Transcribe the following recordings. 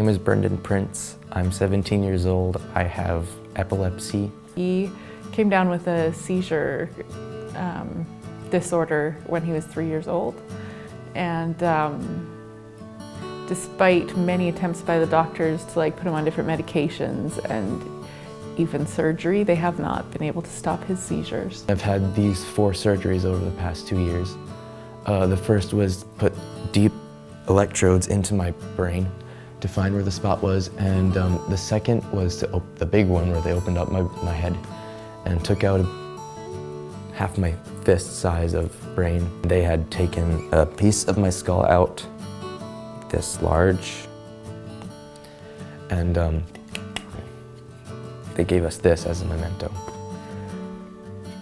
My name is Brendan Prince. I'm 17 years old. I have epilepsy. He came down with a seizure disorder when he was 3 years old. And despite many attempts by the doctors to put him on different medications and even surgery, they have not been able to stop his seizures. I've had these 4 surgeries over the past 2 years. The first was put deep electrodes into my brain to find where the spot was, and the second was the big one where they opened up my head and took out half my fist size of brain. They had taken a piece of my skull out, this large, and they gave us this as a memento.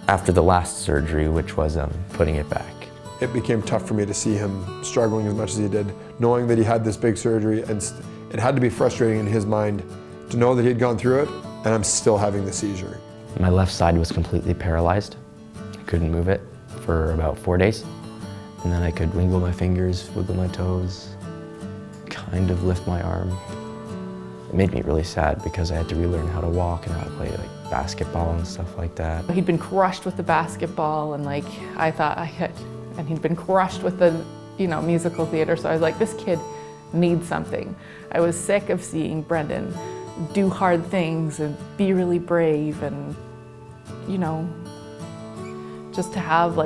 After the last surgery, which was putting it back. It became tough for me to see him struggling as much as he did, knowing that he had this big surgery, and it had to be frustrating in his mind to know that he had gone through it, and I'm still having the seizure. My left side was completely paralyzed. I couldn't move it for about 4 days. And then I could wiggle my fingers, wiggle my toes, kind of lift my arm. It made me really sad because I had to relearn how to walk and how to play basketball and stuff like that. He'd been crushed with the basketball, and I thought I had, and he'd been crushed with the musical theater, so I was like, this kid needs something. I was sick of seeing Brendan do hard things and be really brave, and just to have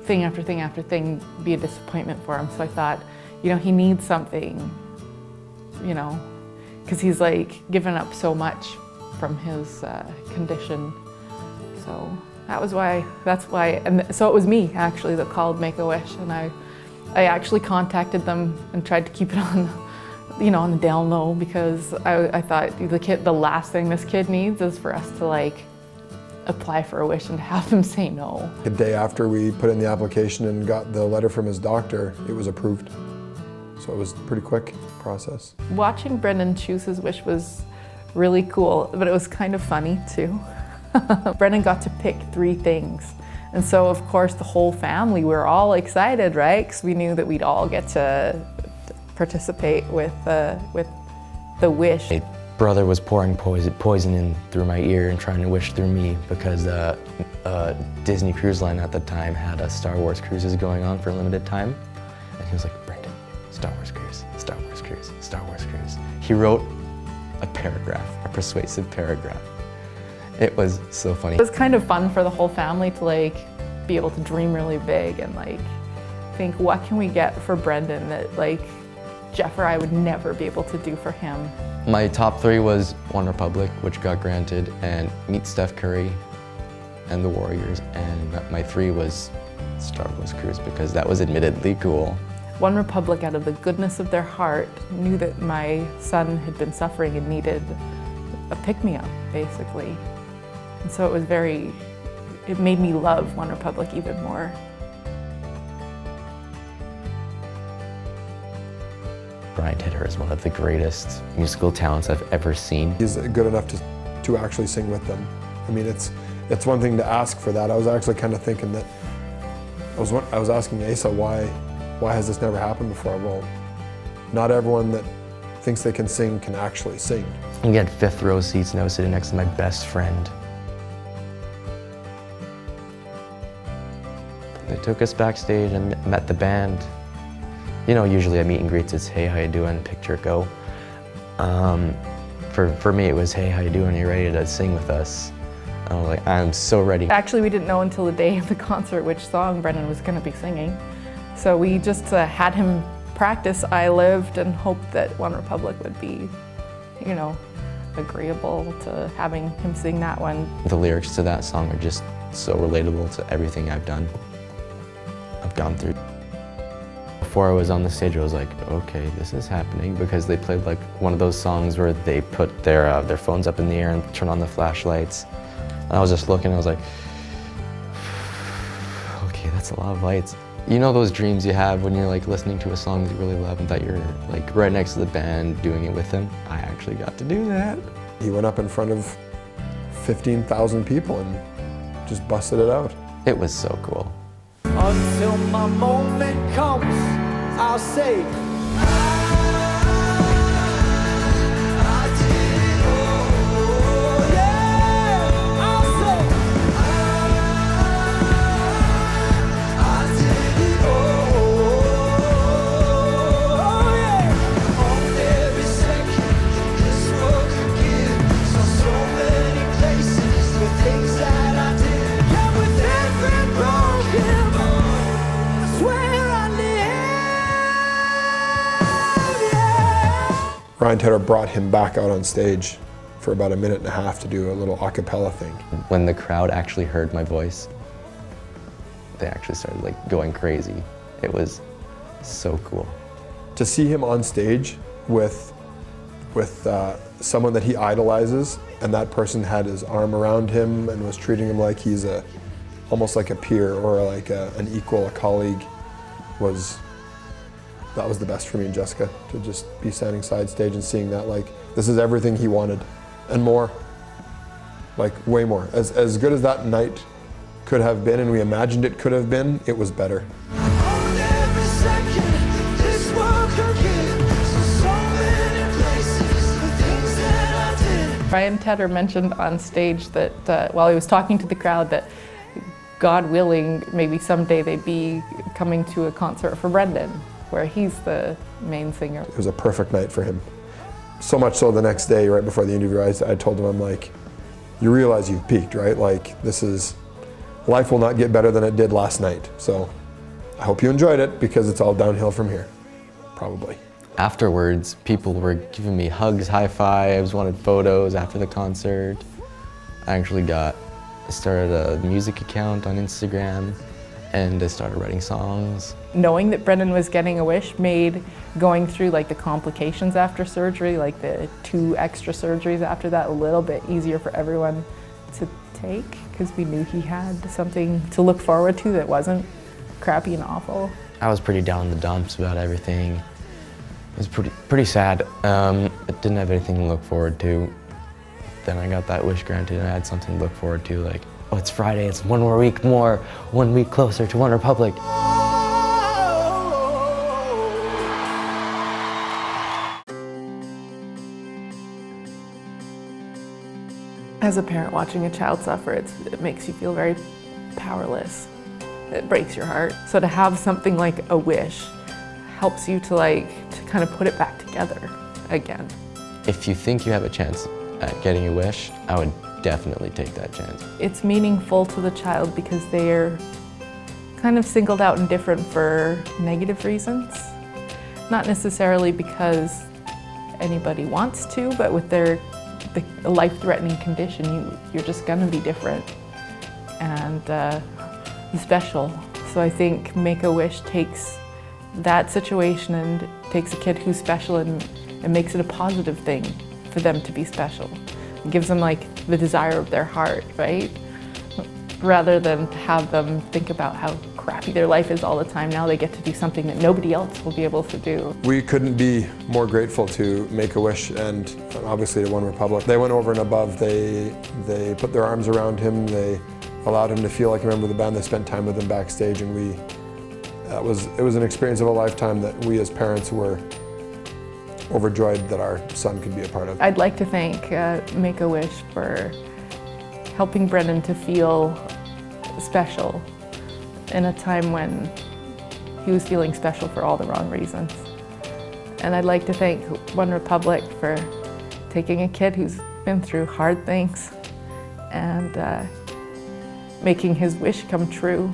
thing after thing after thing be a disappointment for him. So I thought, he needs something, because he's given up so much from his condition. So that's why, and so it was me actually that called Make-A-Wish, and I actually contacted them and tried to keep it on, on the down low, because I thought the last thing this kid needs is for us to apply for a wish and to have them say no. The day after we put in the application and got the letter from his doctor, it was approved. So it was a pretty quick process. Watching Brendan choose his wish was really cool, but it was kind of funny too. Brendan got to pick 3 things. And so of course the whole family, we were all excited, right? Because we knew that we'd all get to participate with the wish. My brother was pouring poison in through my ear and trying to wish through me because Disney Cruise Line at the time had a Star Wars cruises going on for a limited time. And he was like, Brendan, Star Wars cruise, Star Wars cruise, Star Wars cruise. He wrote a paragraph, a persuasive paragraph. It was so funny. It was kind of fun for the whole family to be able to dream really big and think, what can we get for Brendan that Jeff or I would never be able to do for him. My top 3 was OneRepublic, which got granted, and Meet Steph Curry and the Warriors, and my 3 was Star Wars Cruise because that was admittedly cool. OneRepublic, out of the goodness of their heart, knew that my son had been suffering and needed a pick-me-up, basically. And so it made me love OneRepublic even more. Brian Tedder is one of the greatest musical talents I've ever seen. He's good enough to actually sing with them. I mean, it's one thing to ask for that. I was actually kind of thinking that, I was asking Asa, why has this never happened before? Well, not everyone that thinks they can sing can actually sing. We had 5th row seats and I was sitting next to my best friend. They took us backstage and met the band. Usually at meet and greets it's, hey, how you doing, picture, go. For me it was, hey, how you doing, are you ready to sing with us? And I was like, I'm so ready. Actually, we didn't know until the day of the concert which song Brendan was going to be singing. So we just had him practice I Lived and hoped that OneRepublic would be, agreeable to having him sing that one. The lyrics to that song are just so relatable to everything I've gone through. Before I was on the stage, I was like, okay, this is happening, because they played one of those songs where they put their phones up in the air and turn on the flashlights. And I was just looking, I was like, okay, that's a lot of lights. Those dreams you have when you're listening to a song that you really love and that you're right next to the band doing it with them? I actually got to do that. He went up in front of 15,000 people and just busted it out. It was so cool. Until my moment comes, I'll say Ryan Tedder brought him back out on stage for about a minute and a half to do a little a cappella thing. When the crowd actually heard my voice, they actually started like going crazy. It was so cool. To see him on stage with someone that he idolizes, and that person had his arm around him and was treating him like he's almost like a peer or like an equal, a colleague, that was the best for me and Jessica, to just be standing side stage and seeing that, like, this is everything he wanted and more, like way more. As good as that night could have been and we imagined it could have been, it was better. Ryan Tedder mentioned on stage that while he was talking to the crowd that God willing, maybe someday they'd be coming to a concert for Brendan, where he's the main singer. It was a perfect night for him. So much so the next day, right before the interview, I told him, I'm like, you realize you've peaked, right? Like, life will not get better than it did last night. So I hope you enjoyed it, because it's all downhill from here, probably. Afterwards, people were giving me hugs, high fives, wanted photos after the concert. I actually started a music account on Instagram, and I started writing songs. Knowing that Brendan was getting a wish made going through like the complications after surgery, like the 2 extra surgeries after that, a little bit easier for everyone to take, because we knew he had something to look forward to that wasn't crappy and awful. I was pretty down in the dumps about everything. It was pretty sad. I didn't have anything to look forward to. Then I got that wish granted and I had something to look forward to, like, oh, it's Friday, it's 1 more week more, 1 week closer to OneRepublic. As a parent watching a child suffer, it makes you feel very powerless. It breaks your heart. So to have something like a wish helps you to kind of put it back together again. If you think you have a chance at getting a wish, I would definitely take that chance. It's meaningful to the child because they're kind of singled out and different for negative reasons. Not necessarily because anybody wants to, but with the life-threatening condition, you're just gonna be different and special. So I think Make-A-Wish takes that situation and takes a kid who's special and makes it a positive thing for them to be special. It gives them like the desire of their heart, right? Rather than to have them think about how crappy their life is all the time. Now they get to do something that nobody else will be able to do. We couldn't be more grateful to Make-A-Wish and obviously to OneRepublic. They went over and above. They put their arms around him. They allowed him to feel like a member of the band. They spent time with him backstage, and it was an experience of a lifetime that we as parents were overjoyed that our son could be a part of. I'd like to thank Make-A-Wish for helping Brendan to feel special in a time when he was feeling special for all the wrong reasons. And I'd like to thank OneRepublic for taking a kid who's been through hard things and making his wish come true.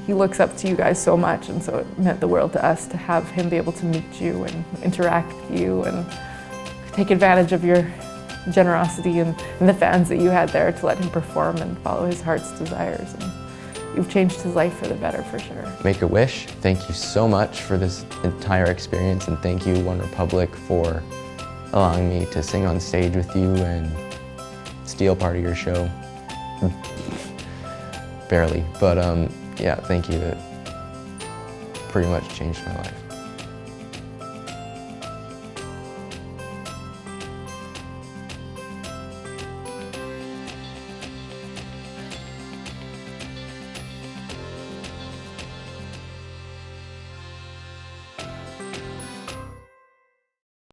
He looks up to you guys so much, and so it meant the world to us to have him be able to meet you and interact with you and take advantage of your generosity and the fans that you had there to let him perform and follow his heart's desires. And you've changed his life for the better, for sure. Make-A-Wish, thank you so much for this entire experience, and thank you, OneRepublic, for allowing me to sing on stage with you and steal part of your show. Barely, but yeah, thank you. It pretty much changed my life.